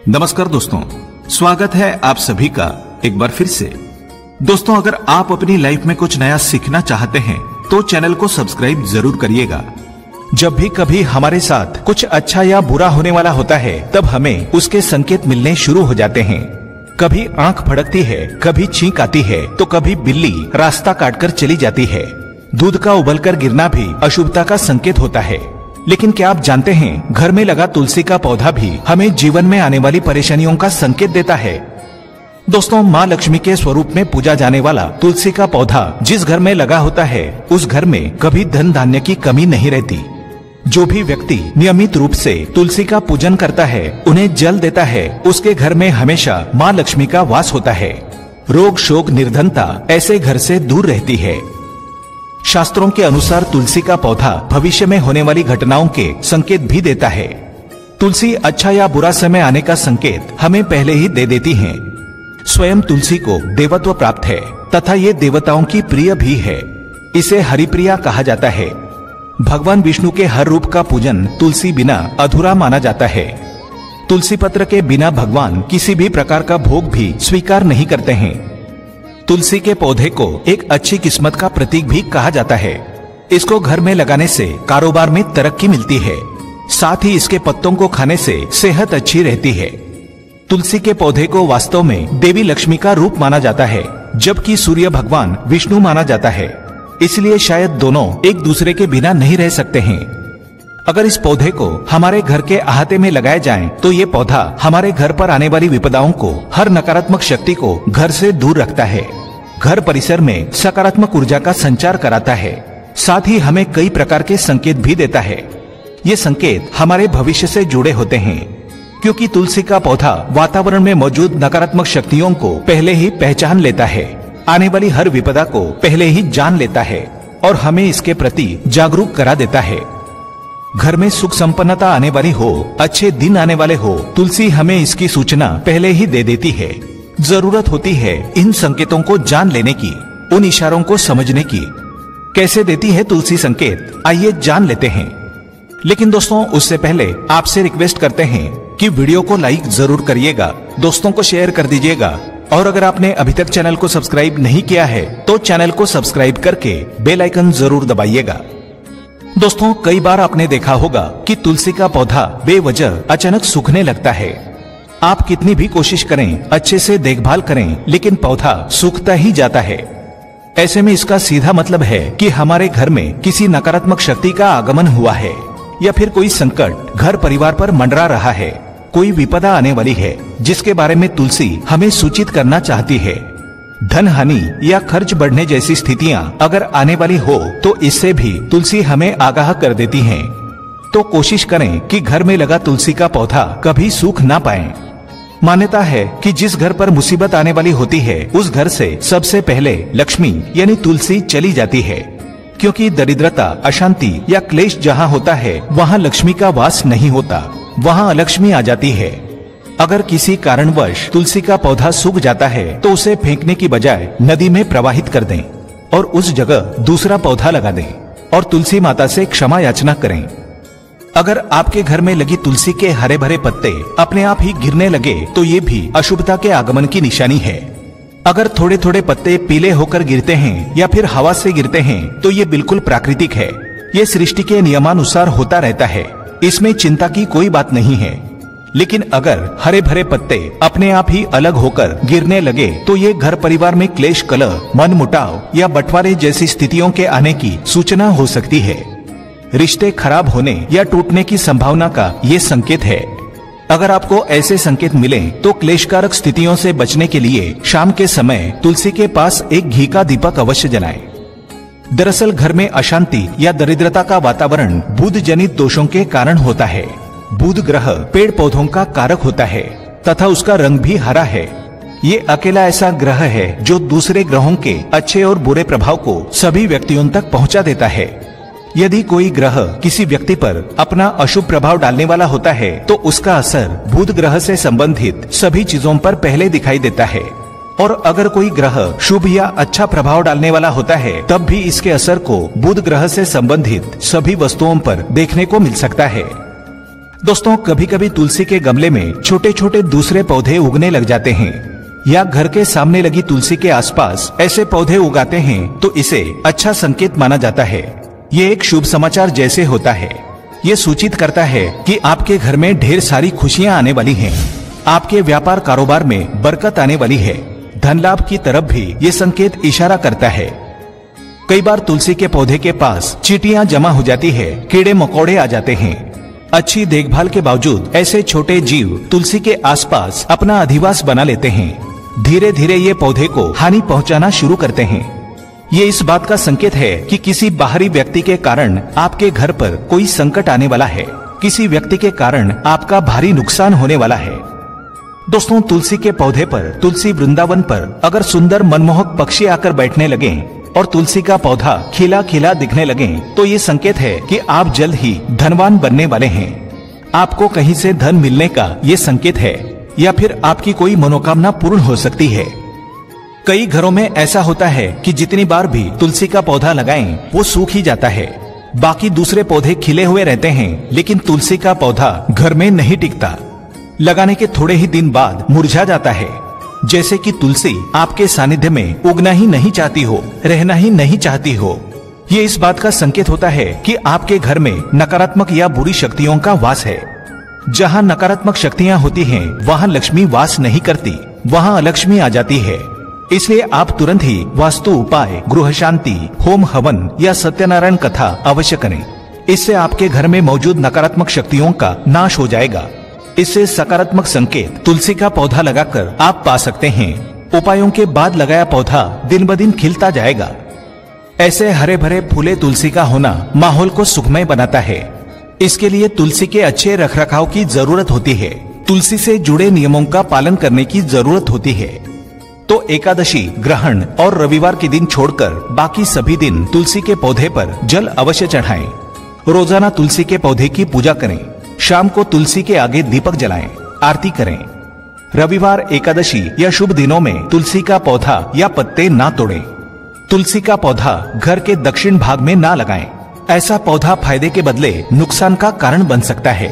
नमस्कार दोस्तों, स्वागत है आप सभी का एक बार फिर से। दोस्तों, अगर आप अपनी लाइफ में कुछ नया सीखना चाहते हैं तो चैनल को सब्सक्राइब जरूर करिएगा। जब भी कभी हमारे साथ कुछ अच्छा या बुरा होने वाला होता है तब हमें उसके संकेत मिलने शुरू हो जाते हैं। कभी आंख फड़कती है, कभी छींक आती है तो कभी बिल्ली रास्ता काटकर चली जाती है। दूध का उबलकर गिरना भी अशुभता का संकेत होता है। लेकिन क्या आप जानते हैं, घर में लगा तुलसी का पौधा भी हमें जीवन में आने वाली परेशानियों का संकेत देता है। दोस्तों, माँ लक्ष्मी के स्वरूप में पूजा जाने वाला तुलसी का पौधा जिस घर में लगा होता है उस घर में कभी धन धान्य की कमी नहीं रहती। जो भी व्यक्ति नियमित रूप से तुलसी का पूजन करता है, उन्हें जल देता है, उसके घर में हमेशा माँ लक्ष्मी का वास होता है। रोग शोक निर्धनता ऐसे घर से दूर रहती है। शास्त्रों के अनुसार तुलसी का पौधा भविष्य में होने वाली घटनाओं के संकेत भी देता है। तुलसी अच्छा या बुरा समय आने का संकेत हमें पहले ही दे देती है। स्वयं तुलसी को देवत्व प्राप्त है तथा ये देवताओं की प्रिय भी है। इसे हरिप्रिया कहा जाता है। भगवान विष्णु के हर रूप का पूजन तुलसी बिना अधूरा माना जाता है। तुलसी पत्र के बिना भगवान किसी भी प्रकार का भोग भी स्वीकार नहीं करते हैं। तुलसी के पौधे को एक अच्छी किस्मत का प्रतीक भी कहा जाता है। इसको घर में लगाने से कारोबार में तरक्की मिलती है। साथ ही इसके पत्तों को खाने से सेहत अच्छी रहती है। तुलसी के पौधे को वास्तव में देवी लक्ष्मी का रूप माना जाता है, जबकि सूर्य भगवान विष्णु माना जाता है। इसलिए शायद दोनों एक दूसरे के बिना नहीं रह सकते हैं। अगर इस पौधे को हमारे घर के अहाते में लगाया जाए तो ये पौधा हमारे घर पर आने वाली विपदाओं को, हर नकारात्मक शक्ति को घर से दूर रखता है। घर परिसर में सकारात्मक ऊर्जा का संचार कराता है। साथ ही हमें कई प्रकार के संकेत भी देता है। ये संकेत हमारे भविष्य से जुड़े होते हैं, क्योंकि तुलसी का पौधा वातावरण में मौजूद नकारात्मक शक्तियों को पहले ही पहचान लेता है, आने वाली हर विपदा को पहले ही जान लेता है और हमें इसके प्रति जागरूक करा देता है। घर में सुख संपन्नता आने वाली हो, अच्छे दिन आने वाले हो, तुलसी हमें इसकी सूचना पहले ही दे देती है। जरूरत होती है इन संकेतों को जान लेने की, उन इशारों को समझने की। कैसे देती है तुलसी संकेत, आइए जान लेते हैं। लेकिन दोस्तों, उससे पहले आपसे रिक्वेस्ट करते हैं कि वीडियो को लाइक जरूर करिएगा, दोस्तों को शेयर कर दीजिएगा और अगर आपने अभी तक चैनल को सब्सक्राइब नहीं किया है तो चैनल को सब्सक्राइब करके बेल आइकन जरूर दबाइएगा। दोस्तों, कई बार आपने देखा होगा कि तुलसी का पौधा बेवजह अचानक सूखने लगता है। आप कितनी भी कोशिश करें, अच्छे से देखभाल करें, लेकिन पौधा सूखता ही जाता है। ऐसे में इसका सीधा मतलब है कि हमारे घर में किसी नकारात्मक शक्ति का आगमन हुआ है या फिर कोई संकट घर परिवार पर मंडरा रहा है, कोई विपदा आने वाली है जिसके बारे में तुलसी हमें सूचित करना चाहती है। धन हानि या खर्च बढ़ने जैसी स्थितियां अगर आने वाली हो तो इससे भी तुलसी हमें आगाह कर देती हैं। तो कोशिश करें कि घर में लगा तुलसी का पौधा कभी सूख ना पाए। मान्यता है कि जिस घर पर मुसीबत आने वाली होती है उस घर से सबसे पहले लक्ष्मी यानी तुलसी चली जाती है, क्योंकि दरिद्रता, अशांति या क्लेश जहाँ होता है वहाँ लक्ष्मी का वास नहीं होता, वहाँ अलक्ष्मी आ जाती है। अगर किसी कारणवश तुलसी का पौधा सूख जाता है तो उसे फेंकने की बजाय नदी में प्रवाहित कर दें और उस जगह दूसरा पौधा लगा दें और तुलसी माता से क्षमा याचना करें। अगर आपके घर में लगी तुलसी के हरे भरे पत्ते अपने आप ही गिरने लगे तो ये भी अशुभता के आगमन की निशानी है। अगर थोड़े थोड़े पत्ते पीले होकर गिरते हैं या फिर हवा से गिरते हैं तो ये बिल्कुल प्राकृतिक है। ये सृष्टि के नियमानुसार होता रहता है, इसमें चिंता की कोई बात नहीं है। लेकिन अगर हरे भरे पत्ते अपने आप ही अलग होकर गिरने लगे तो ये घर परिवार में क्लेश, कलह, मनमुटाव या बंटवारे जैसी स्थितियों के आने की सूचना हो सकती है। रिश्ते खराब होने या टूटने की संभावना का ये संकेत है। अगर आपको ऐसे संकेत मिले तो क्लेशकारक स्थितियों से बचने के लिए शाम के समय तुलसी के पास एक घी का दीपक अवश्य जलाएं। दरअसल घर में अशांति या दरिद्रता का वातावरण बुध जनित दोषों के कारण होता है। बुध ग्रह पेड़ पौधों का कारक होता है तथा उसका रंग भी हरा है। ये अकेला ऐसा ग्रह है जो दूसरे ग्रहों के अच्छे और बुरे प्रभाव को सभी व्यक्तियों तक पहुंचा देता है। यदि कोई ग्रह किसी व्यक्ति पर अपना अशुभ प्रभाव डालने वाला होता है तो उसका असर बुध ग्रह से संबंधित सभी चीजों पर पहले दिखाई देता है, और अगर कोई ग्रह शुभ या अच्छा प्रभाव डालने वाला होता है तब भी इसके असर को बुध ग्रह से संबंधित सभी वस्तुओं पर देखने को मिल सकता है। दोस्तों कभी कभी तुलसी के गमले में छोटे छोटे दूसरे पौधे उगने लग जाते हैं या घर के सामने लगी तुलसी के आसपास ऐसे पौधे उगाते हैं तो इसे अच्छा संकेत माना जाता है। ये एक शुभ समाचार जैसे होता है। ये सूचित करता है कि आपके घर में ढेर सारी खुशियां आने वाली हैं। आपके व्यापार कारोबार में बरकत आने वाली है। धन लाभ की तरफ भी ये संकेत इशारा करता है। कई बार तुलसी के पौधे के पास चींटियां जमा हो जाती है, कीड़े मकोड़े आ जाते हैं। अच्छी देखभाल के बावजूद ऐसे छोटे जीव तुलसी के आसपास अपना अधिवास बना लेते हैं। धीरे धीरे ये पौधे को हानि पहुंचाना शुरू करते हैं। ये इस बात का संकेत है कि किसी बाहरी व्यक्ति के कारण आपके घर पर कोई संकट आने वाला है। किसी व्यक्ति के कारण आपका भारी नुकसान होने वाला है। दोस्तों तुलसी के पौधे पर, तुलसी वृंदावन पर अगर सुंदर मनमोहक पक्षी आकर बैठने लगे और तुलसी का पौधा खिला खिला दिखने लगे तो ये संकेत है कि आप जल्द ही धनवान बनने वाले हैं। आपको कहीं से धन मिलने का ये संकेत है या फिर आपकी कोई मनोकामना पूर्ण हो सकती है। कई घरों में ऐसा होता है कि जितनी बार भी तुलसी का पौधा लगाएं वो सूख ही जाता है। बाकी दूसरे पौधे खिले हुए रहते हैं लेकिन तुलसी का पौधा घर में नहीं टिकता। लगाने के थोड़े ही दिन बाद मुरझा जाता है। जैसे कि तुलसी आपके सानिध्य में उगना ही नहीं चाहती हो, रहना ही नहीं चाहती हो। ये इस बात का संकेत होता है कि आपके घर में नकारात्मक या बुरी शक्तियों का वास है। जहाँ नकारात्मक शक्तियाँ होती हैं, वहाँ लक्ष्मी वास नहीं करती, वहाँ अलक्ष्मी आ जाती है। इसलिए आप तुरंत ही वास्तु उपाय, गृह शांति, होम हवन या सत्यनारायण कथा अवश्य करें। इससे आपके घर में मौजूद नकारात्मक शक्तियों का नाश हो जाएगा। इससे सकारात्मक संकेत तुलसी का पौधा लगाकर आप पा सकते हैं। उपायों के बाद लगाया पौधा दिन ब दिन खिलता जाएगा। ऐसे हरे भरे फूले तुलसी का होना माहौल को सुखमय बनाता है। इसके लिए तुलसी के अच्छे रखरखाव की जरूरत होती है। तुलसी से जुड़े नियमों का पालन करने की जरूरत होती है। तो एकादशी, ग्रहण और रविवार के दिन छोड़कर बाकी सभी दिन तुलसी के पौधे पर जल अवश्य चढ़ाएं। रोजाना तुलसी के पौधे की पूजा करें। शाम को तुलसी के आगे दीपक जलाएं, आरती करें। रविवार, एकादशी या शुभ दिनों में तुलसी का पौधा या पत्ते ना तोड़ें। तुलसी का पौधा घर के दक्षिण भाग में ना लगाएं। ऐसा पौधा फायदे के बदले नुकसान का कारण बन सकता है।